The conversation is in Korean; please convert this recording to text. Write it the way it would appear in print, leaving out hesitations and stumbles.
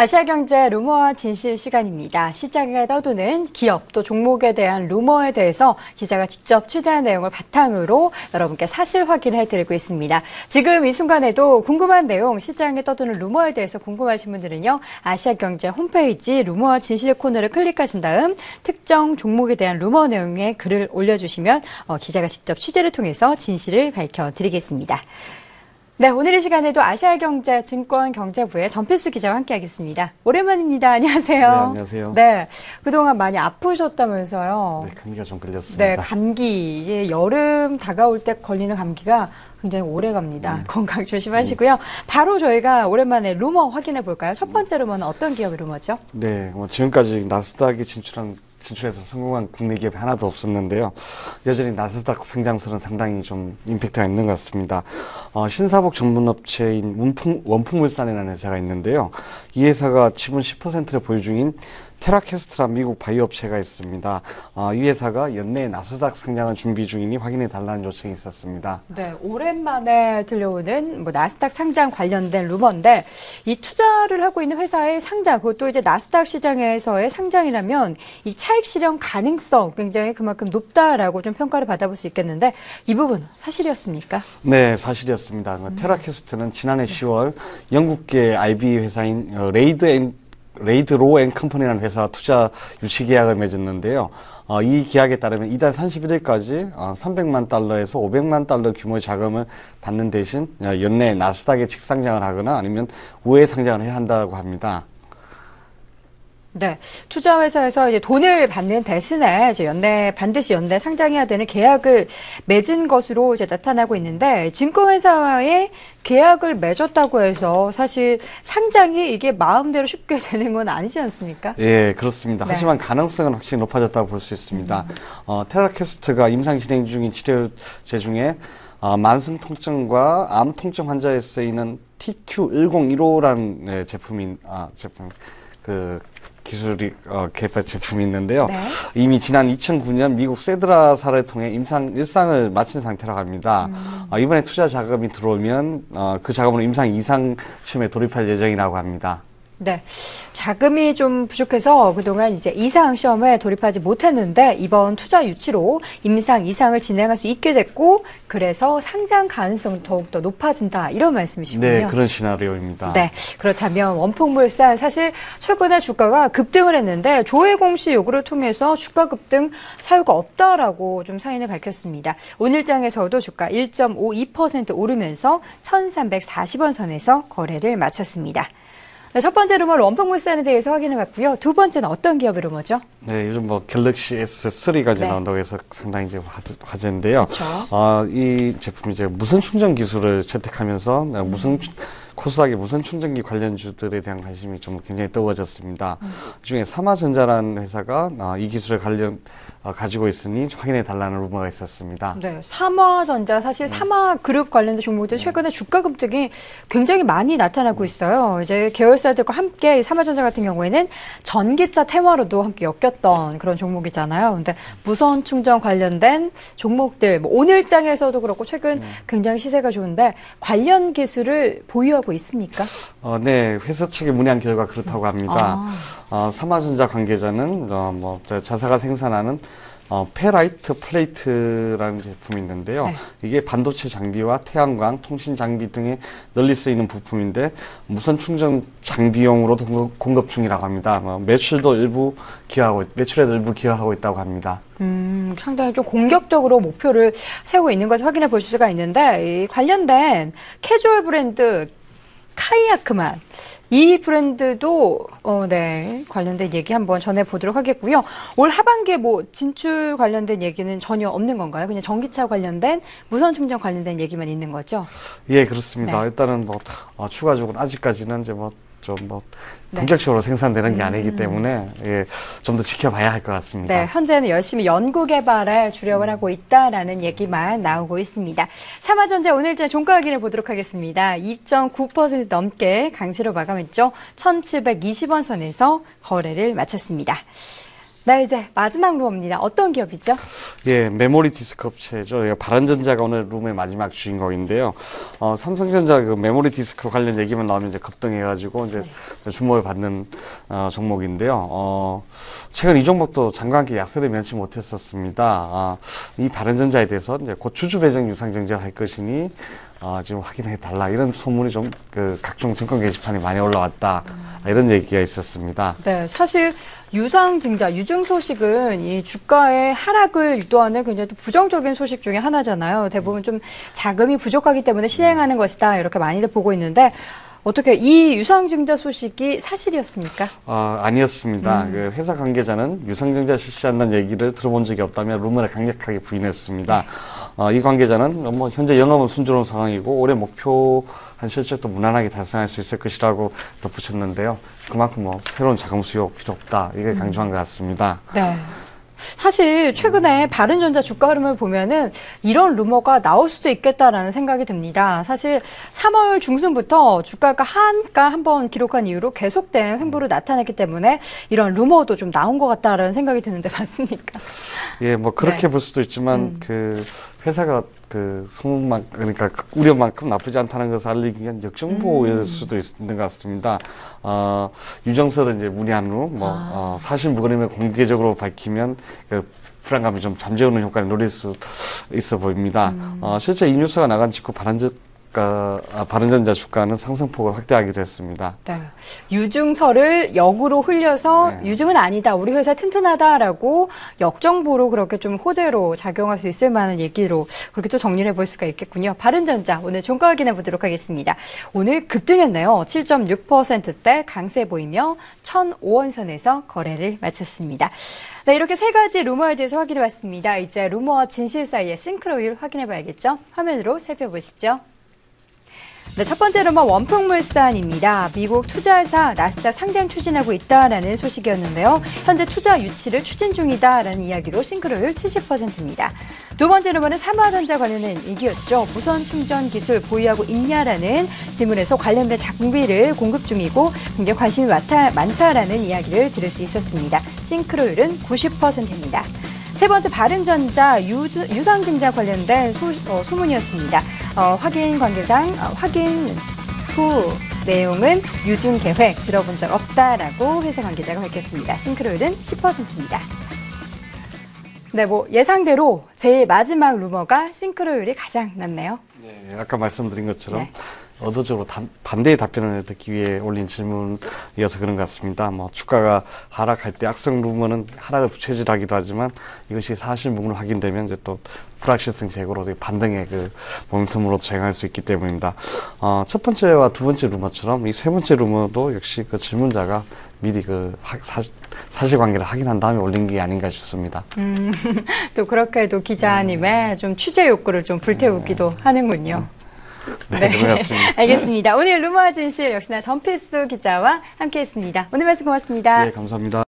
아시아경제 루머와 진실 시간입니다. 시장에 떠도는 기업 또 종목에 대한 루머에 대해서 기자가 직접 취재한 내용을 바탕으로 여러분께 사실 확인해드리고 있습니다. 지금 이 순간에도 궁금한 내용, 시장에 떠도는 루머에 대해서 궁금하신 분들은요. 아시아경제 홈페이지 루머와 진실 코너를 클릭하신 다음 특정 종목에 대한 루머 내용에 글을 올려주시면 기자가 직접 취재를 통해서 진실을 밝혀드리겠습니다. 네, 오늘 이 시간에도 아시아경제 증권경제부의 전필수 기자와 함께하겠습니다. 오랜만입니다. 안녕하세요. 네, 안녕하세요. 네, 그동안 많이 아프셨다면서요. 네, 감기가 좀 걸렸습니다. 네, 감기. 이게 여름 다가올 때 걸리는 감기가 굉장히 오래 갑니다. 건강 조심하시고요. 바로 저희가 오랜만에 루머 확인해 볼까요? 첫 번째 루머는 어떤 기업의 루머죠? 네, 지금까지 나스닥에 진출해서 성공한 국내 기업이 하나도 없었는데요. 여전히 나스닥 상장설은 상당히 좀 임팩트가 있는 것 같습니다. 신사복 전문업체인 원풍물산이라는 회사가 있는데요. 이 회사가 지분 10%를 보유 중인 테라캐스트란 미국 바이오 업체가 있습니다. 이 회사가 연내에 나스닥 상장을 준비 중이니 확인해 달라는 요청이 있었습니다. 네, 오랜만에 들려오는 나스닥 상장 관련된 루머인데 이 투자를 하고 있는 회사의 상장, 그것도 이제 나스닥 시장에서의 상장이라면 이 차익 실현 가능성 굉장히 그만큼 높다라고 좀 평가를 받아볼 수 있겠는데 이 부분 사실이었습니까? 네, 사실이었습니다. 테라캐스트는 지난해 10월 영국계 IB 회사인 레이드 로 앤 컴퍼니라는 회사와 투자 유치 계약을 맺었는데요. 이 계약에 따르면 이달 31일까지 300만 달러에서 500만 달러 규모의 자금을 받는 대신 연내 나스닥에 직상장을 하거나 아니면 우회 상장을 해야 한다고 합니다. 네, 투자회사에서 이제 돈을 받는 대신에 이제 반드시 연내 상장해야 되는 계약을 맺은 것으로 이제 나타나고 있는데 증권회사와의 계약을 맺었다고 해서 사실 상장이 이게 마음대로 쉽게 되는 건 아니지 않습니까? 예, 그렇습니다. 네. 하지만 가능성은 확실히 높아졌다고 볼 수 있습니다. 테라캐스트가 임상 진행 중인 치료제 중에 만성 통증과 암 통증 환자에 쓰이는 TQ1015라는 기술이 개발 제품이 있는데요. 네. 이미 지난 2009년 미국 세드라 사를 통해 임상 1상을 마친 상태라고 합니다. 이번에 투자 자금이 들어오면 그 자금으로 임상 2상 시험에 돌입할 예정이라고 합니다. 네, 자금이 좀 부족해서 그동안 이제 이상 시험에 돌입하지 못했는데 이번 투자 유치로 임상 2상을 진행할 수 있게 됐고 그래서 상장 가능성이 더욱더 높아진다 이런 말씀이시군요. 네, 그런 시나리오입니다. 네, 그렇다면 원풍물산 사실 최근에 주가가 급등을 했는데 조회 공시 요구를 통해서 주가 급등 사유가 없다라고 좀 사인을 밝혔습니다. 오늘장에서도 주가 1.52% 오르면서 1,340원 선에서 거래를 마쳤습니다. 네, 첫 번째 루머는 원풍물산에 대해서 확인해봤고요. 두 번째는 어떤 기업의 루머죠? 네, 요즘 갤럭시 S3까지 네. 나온다고 해서 상당히 이제 화제인데요. 그렇죠. 이 제품이 이제 무선 충전 기술을 채택하면서 코스닥의 무선 충전기 관련주들에 대한 관심이 좀 굉장히 뜨거워졌습니다. 그중에 사마전자라는 회사가 이 기술을 가지고 있으니 확인해 달라는 루머가 있었습니다. 네, 사마전자 사실 사마그룹 관련된 종목들 최근에 주가 급등이 굉장히 많이 나타나고 있어요. 이제 계열사들과 함께 사마전자 같은 경우에는 전기차 테마로도 함께 엮였던 그런 종목이잖아요. 근데 무선 충전 관련된 종목들 오늘장에서도 그렇고 최근 굉장히 시세가 좋은데 관련 기술을 보유하고 있습니까? 네, 회사 측에 문의한 결과 그렇다고 합니다. 사마전자 관계자는 자사가 생산하는 페라이트 플레이트라는 제품이 있는데요. 네. 이게 반도체 장비와 태양광, 통신 장비 등에 널리 쓰이는 부품인데 무선 충전 장비용으로도 공급 중이라고 합니다. 매출에도 일부 기여하고 있다고 합니다. 상당히 좀 공격적으로 목표를 세우고 있는 것을 확인해 볼 수가 있는데 이 관련된 캐주얼 브랜드 카이아크만 이 브랜드도 네, 관련된 얘기 한번 전해보도록 하겠고요. 올 하반기에 진출 관련된 얘기는 전혀 없는 건가요? 그냥 전기차 관련된 무선 충전 관련된 얘기만 있는 거죠? 예, 그렇습니다. 네. 일단은 추가적으로 아직까지는 이제 본격적으로 생산되는 게 아니기 때문에 좀 더 지켜봐야 할 것 같습니다. 네, 현재는 열심히 연구 개발에 주력을 하고 있다라는 얘기만 나오고 있습니다. 사마전자 오늘자 종가 확인해 보도록 하겠습니다. 2.9% 넘게 강세로 마감했죠. 1,720원 선에서 거래를 마쳤습니다. 네, 이제 마지막 루머입니다. 어떤 기업이죠? 예, 메모리 디스크 업체죠. 예, 바른전자가 오늘 룸의 마지막 주인공인데요. 삼성전자 그 메모리 디스크 관련 얘기만 나오면 이제 급등해가지고 이제 주목을 받는 종목인데요. 최근 이 종목도 장과 함께 약세를 면치 못했었습니다. 이 바른전자에 대해서 이제 곧 주주 배정 유상 정지를 할 것이니 지금 확인해 달라 이런 소문이 좀 그 각종 증권 게시판에 많이 올라왔다 이런 얘기가 있었습니다. 네, 사실 유상증자, 유증 소식은 이 주가의 하락을 유도하는 굉장히 또 부정적인 소식 중에 하나잖아요. 대부분 좀 자금이 부족하기 때문에 실행하는 것이다 이렇게 많이들 보고 있는데 어떻게 이 유상증자 소식이 사실이었습니까? 아니었습니다. 그 회사 관계자는 유상증자 실시한다는 얘기를 들어본 적이 없다며 루머를 강력하게 부인했습니다. 이 관계자는 뭐 현재 영업은 순조로운 상황이고 올해 목표한 실적도 무난하게 달성할 수 있을 것이라고 덧붙였는데요. 그만큼 뭐 새로운 자금 수요 필요 없다 이걸 강조한 것 같습니다. 네. 사실 최근에 바른전자 주가 흐름을 보면은 이런 루머가 나올 수도 있겠다라는 생각이 듭니다. 사실 3월 중순부터 주가가 한가 한번 기록한 이후로 계속된 횡보로 나타났기 때문에 이런 루머도 좀 나온 것 같다라는 생각이 드는데 맞습니까? 예, 뭐 그렇게 볼 수도 있지만 그 회사가 그 소문만 그러니까 우려만큼 나쁘지 않다는 것을 알리기 위한 역정보일 수도 있는 것 같습니다. 유정설을 이제 문의한 후 사실 무근임을 공개적으로 밝히면 그 불안감이 좀 잠재우는 효과를 노릴 수 있어 보입니다. 실제 이 뉴스가 나간 직후 바른전자 주가는 상승폭을 확대하기도 했습니다. 네. 유증설을 역으로 흘려서 유증은 아니다. 우리 회사 튼튼하다라고 역정보로 그렇게 좀 호재로 작용할 수 있을 만한 얘기로 그렇게 또 정리를 해볼 수가 있겠군요. 바른전자 오늘 종가 확인해 보도록 하겠습니다. 오늘 급등했네요. 7.6%대 강세 보이며 1,005원선에서 거래를 마쳤습니다. 네, 이렇게 세 가지 루머에 대해서 확인해 봤습니다. 이제 루머와 진실 사이의 싱크로율 확인해 봐야겠죠? 화면으로 살펴보시죠. 네, 첫 번째 루머 원풍물산입니다. 미국 투자사 나스닥 상장 추진하고 있다라는 소식이었는데요. 현재 투자 유치를 추진 중이다라는 이야기로 싱크로율 70%입니다. 두 번째 루머는 삼화전자 관련된 얘기였죠. 무선 충전 기술 보유하고 있냐라는 질문에서 관련된 장비를 공급 중이고 굉장히 관심이 많다라는 이야기를 들을 수 있었습니다. 싱크로율은 90%입니다. 세 번째 바른전자 유상증자 관련된 소문이었습니다. 확인 관계상 확인 후 내용은 유증 계획 들어본 적 없다라고 회사 관계자가 밝혔습니다. 싱크로율은 10%입니다. 네, 뭐 예상대로 제일 마지막 루머가 싱크로율이 가장 낮네요. 네, 아까 말씀드린 것처럼 네. 의도적으로 반대의 답변을 듣기 위해 올린 질문이어서 그런 것 같습니다. 뭐 주가가 하락할 때 악성 루머는 하락을 부채질하기도 하지만 이것이 사실무근으로 확인되면 이제 또 불확실성 제거로 반등의 그 모멘텀으로 작용할 수 있기 때문입니다. 첫 번째와 두 번째 루머처럼 이 세 번째 루머도 역시 그 질문자가 미리 그 사실관계를 확인한 다음에 올린 게 아닌가 싶습니다. 또 그렇게 또 기자님의 좀 취재 욕구를 좀 불태우기도 하는군요. 네, 그렇습니다. 알겠습니다. 오늘 루머와 진실 역시나 전필수 기자와 함께했습니다. 오늘 말씀 고맙습니다. 네, 감사합니다.